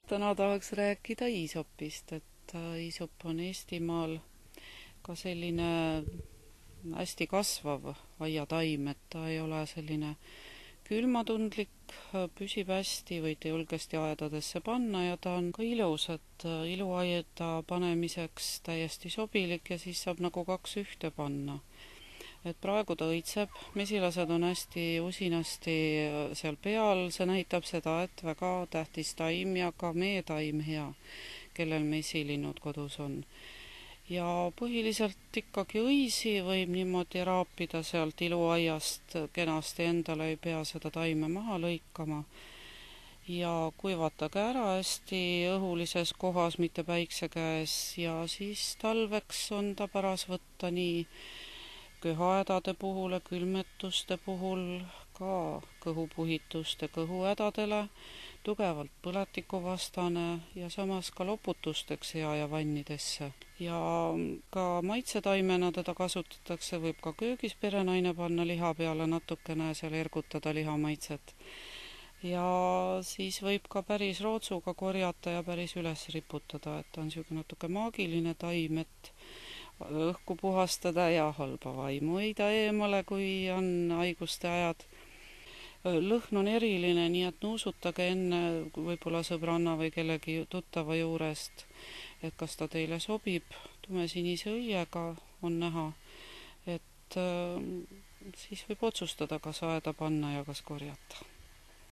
Täna tahaks rääkida iisopist, et iisop on Eestimaal ka selline hästi kasvav aiataim, et ta ei ole selline külmatundlik, püsib hästi, võite julgesti aedadesse panna ja ta on ka ilus, et iluaeda panemiseks täiesti sobilik ja siis saab nagu kaks ühte panna. Et praegu ta õitseb, mesilased on hästi usinasti seal peal, see näitab seda, et väga tähtis taim ja ka meetaim hea, kellel mesilinnud kodus on. Ja põhiliselt ikkagi õisi võib niimoodi raapida sealt iluaiast kenasti, endale ei pea seda taime maha lõikama. Ja kuivatage ära hästi õhulises kohas, mitte päikse käes, ja siis talveks on ta paras võtta nii köhaädade puhul ja külmetuste puhul, ka kõhupuhituste kõhuhädadele, tugevalt põletikuvastane ja samas ka loputusteks hea ja vannidesse. Ja ka maitsetaimena teda kasutatakse, võib ka köögis perenaine panna liha peale natukene seal ergutada lihamaitset. Ja siis võib ka päris rootsuga korjata ja päris üles riputada, et ta on niisugune natuke maagiline taim, et õhku puhastada ja halba vaimu hoida eemale, kui on haiguste ajad. Lõhn on eriline, nii et nuusutage enne võib-olla sõbranna või kellegi tuttava juurest, et kas ta teile sobib. Tumesinise õiega on näha, et siis võib otsustada, kas aeda panna ja kas korjata.